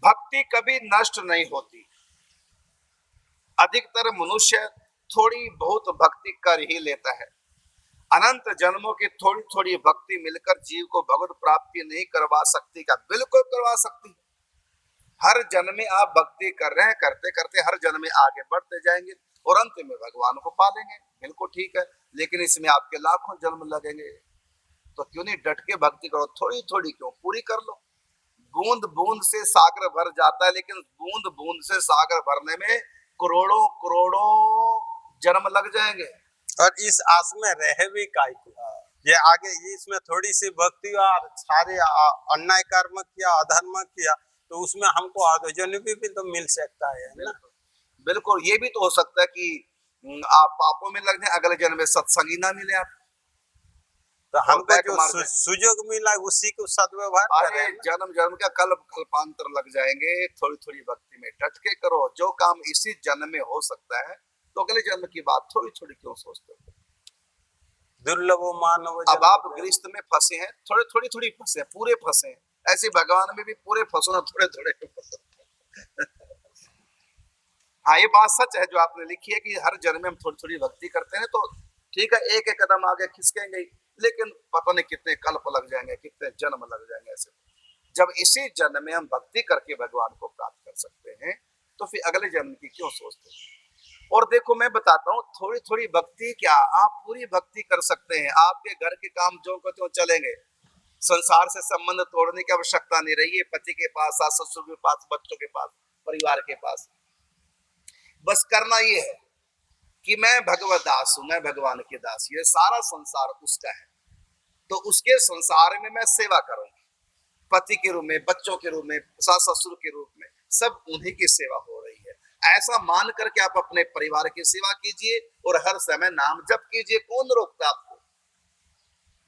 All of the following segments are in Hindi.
भक्ति कभी नष्ट नहीं होती। अधिकतर मनुष्य थोड़ी बहुत भक्ति कर ही लेता है। अनंत जन्मों की थोड़ी थोड़ी भक्ति मिलकर जीव को भगवत प्राप्ति नहीं करवा सकती क्या? बिल्कुल करवा सकती। हर जन्म में आप भक्ति कर रहे हैं, करते करते हर जन्म में आगे बढ़ते जाएंगे और अंत में भगवान को पालेंगे। बिल्कुल ठीक है, लेकिन इसमें आपके लाखों जन्म लगेंगे। तो क्यों नहीं डट के भक्ति करो, थोड़ी थोड़ी क्यों, पूरी कर लो। बूंद बूंद से सागर भर जाता है, लेकिन बूंद बूंद से सागर भरने में करोड़ों करोड़ों जन्म लग जाएंगे। और इस आस में रह भी काय को, ये आगे इसमें थोड़ी सी भक्ति और सारे अन्याय कर्म किया, अधर्म किया, तो उसमें हमको आधोजन्म भी तो मिल सकता है ना। बिल्कुल, ये भी तो हो सकता है कि आप पापों में लग जाए, अगले जन्म में सत्संगी ना मिले आप, तो हमको जो सुयोग मिला उसी को सद्व्यवहार अरे जन्म जन्म का कल्प कल्पांतर लग जाएंगे। थोड़ी थोड़ी भक्ति में डट के करो, जो काम इसी जन्म में हो सकता है तो अगले जन्म की बात थोड़ी थोड़ी क्यों सोचते हो? दुर्लभ मानव। अब आप गृहस्थ में फंसे हैं, थोड़े थोड़ी थोड़ी फंसे हैं, पूरे फंसे हैं। ऐसे भगवान में भी पूरे फंसो ना, थोड़े थोड़े फंसो। हाँ, ये बात सच है जो आपने लिखी है कि हर जन्म में हम थोड़ी थोड़ी भक्ति करते हैं, तो ठीक है, एक एक कदम आगे खिसकेंगे, लेकिन पता नहीं कितने कल्प लग जाएंगे, कितने जन्म लग जाएंगे। ऐसे जब इसी जन्म में हम भक्ति करके भगवान को प्राप्त कर सकते हैं, तो फिर अगले जन्म की क्यों सोचते हैं? और देखो, मैं बताता हूँ, थोड़ी थोड़ी भक्ति क्या, आप पूरी भक्ति कर सकते हैं। आपके घर के काम जो को त्यों चलेंगे, संसार से संबंध तोड़ने की आवश्यकता नहीं रही है। पति के पास, सास ससुर के पास, बच्चों के पास, परिवार के पास, बस करना ये है कि मैं भगवत दास हूं, मैं भगवान के दास। ये सारा संसार उसका है, तो उसके संसार में मैं सेवा करूंगी। पति के रूप में, बच्चों के रूप में, सास ससुर के रूप में, सब उन्हीं की सेवा हो रही है। ऐसा मान करके आप अपने परिवार की सेवा कीजिए और हर समय नाम जप कीजिए। कौन रोकता आपको?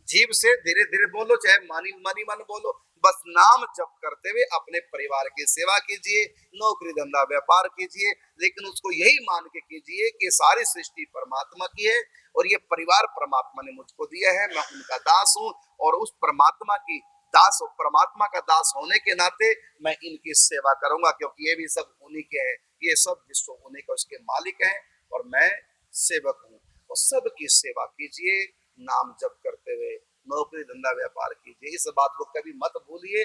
जीव से धीरे धीरे बोलो, चाहे मनी मन बोलो, बस नाम जप करते हुए अपने परिवार की सेवा कीजिए। नौकरी धंधा व्यापार कीजिए, लेकिन उसको यही मान के कीजिए कि सारी सृष्टि परमात्मा की है और ये परिवार परमात्मा ने मुझको दिया है, मैं उनका दास हूँ और उस परमात्मा की दास, परमात्मा का दास होने के नाते मैं इनकी सेवा करूंगा, क्योंकि ये भी सब उन्हीं के हैं, ये सब विश्व उन्हीं का, उसके मालिक हैं और मैं सेवक हूँ। और सबकी सेवा कीजिए नाम जप करते हुए, नौकरी धंधा व्यापार कीजिए। इस बात को कभी मत भूलिए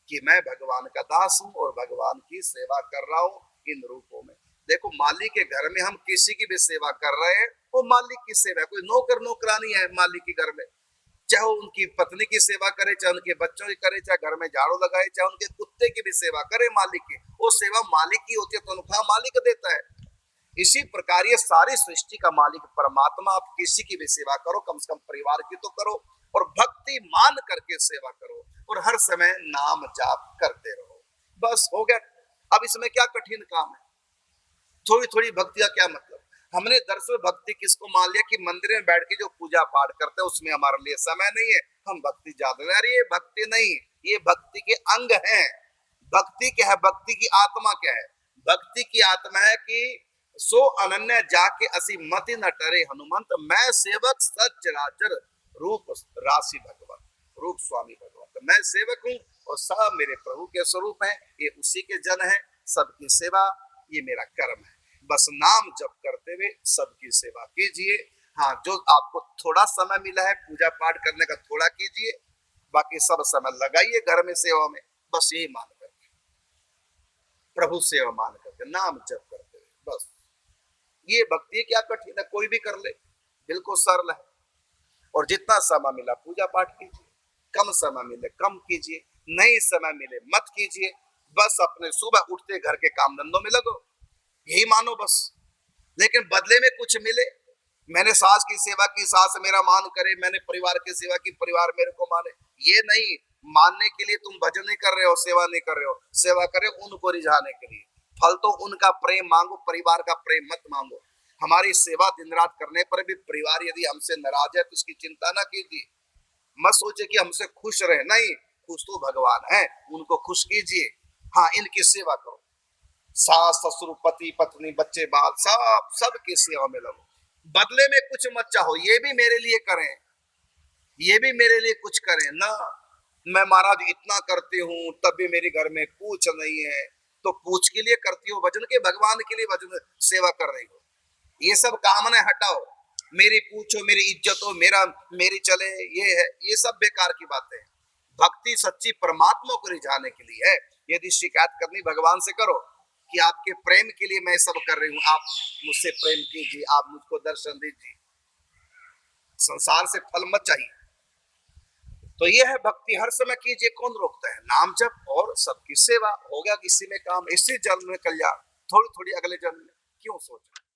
कि मैं भगवान का दास हूँ और भगवान की सेवा कर रहा हूँ इन रूपों में। देखो, मालिक के घर में हम किसी की भी सेवा कर रहे हैं, वो मालिक की सेवा। कोई नौकर नौकरानी है मालिक के घर में, चाहे उनकी पत्नी की सेवा करे, चाहे उनके बच्चों की करे, चाहे घर में झाड़ू लगाए, चाहे उनके कुत्ते की भी सेवा करे मालिक की, वो सेवा मालिक की होती है, तनख्वाह मालिक देता है। इसी प्रकार ये सारी सृष्टि का मालिक परमात्मा। आप किसी की भी सेवा करो, कम से कम परिवार की तो करो, और भक्ति मान करके सेवा करो और हर समय नाम जाप करते रहो, बस हो गया। अब इसमें क्या कठिन काम है? थोड़ी थोड़ी भक्ति का क्या मतलब? हमने दरअसल भक्ति किसको मान लिया कि मंदिर में बैठ के जो पूजा पाठ करते हैं उसमें हमारे लिए समय नहीं है, हम भक्ति ज्यादा। अरे ये भक्ति नहीं, ये भक्ति के अंग हैं। भक्ति क्या है? भक्ति की आत्मा क्या है? भक्ति की आत्मा है कि सो अनन्य जाके असी मति न टरे हनुमंत, मैं सेवक सचराचर रूप राशि भगवत, रूप स्वामी भगवत। तो मैं सेवक हूँ और सब मेरे प्रभु के स्वरूप हैं, ये उसी के जन है। सबकी सेवा ये मेरा कर्म है। बस नाम जप करते हुए सबकी सेवा कीजिए। हाँ, जो आपको थोड़ा समय मिला है पूजा पाठ करने का, थोड़ा कीजिए, बाकी सब समय लगाइए घर में सेवा में। बस यही मान करके, प्रभु सेवा मान करके, नाम जप करते हुए, बस ये भक्ति क्या कठिन है, कोई भी कर ले, बिल्कुल सरल है। और जितना समय मिला पूजा पाठ कीजिए, कम समय मिले कम कीजिए, नहीं समय मिले मत कीजिए। बस अपने सुबह उठते घर के काम धंधों में लगो, यही मानो बस। लेकिन बदले में कुछ मिले, मैंने सास की सेवा की, सास मेरा मान करे, मैंने परिवार की सेवा की, परिवार मेरे को माने, ये नहीं। मानने के लिए तुम भजन नहीं कर रहे हो, सेवा नहीं कर रहे हो। सेवा करे उनको रिझाने के लिए, फल तो उनका प्रेम मांगो, परिवार का प्रेम मत मांगो। हमारी सेवा दिन रात करने पर भी परिवार यदि हमसे नाराज है तो उसकी चिंता ना कीजिए। मत सोचे कि हमसे खुश रहे, नहीं, खुश तो भगवान है, उनको खुश कीजिए। हाँ, इनकी सेवा करो, सास ससुर पति पत्नी बच्चे बाल सब की सेवा में लगो। बदले में कुछ मत चाहो, ये भी मेरे लिए करें, ये भी मेरे लिए कुछ करें ना। मैं महाराज इतना करती हूँ तब भी मेरे घर में पूछ नहीं है। तो पूछ के लिए करती हो भजन के भगवान के लिए भजन सेवा कर रही हो? ये सब कामना हटाओ, मेरी पूछो, मेरी इज्जत हो, मेरी चले, ये है, ये सब बेकार की बातें हैं। भक्ति सच्ची परमात्मा को रिझाने के लिए है। यदि शिकायत करनी भगवान से करो कि आपके प्रेम के लिए मैं सब कर रही हूँ, आप मुझसे प्रेम कीजिए, आप मुझको दर्शन दीजिए। संसार से फल मत चाहिए। तो यह है भक्ति, हर समय कीजिए, कौन रोकता है? नाम जप और सबकी सेवा, हो गया किसी में काम, इसी जन्म में कल्याण, थोड़ी थोड़ी अगले जन्म में क्यों सोचना।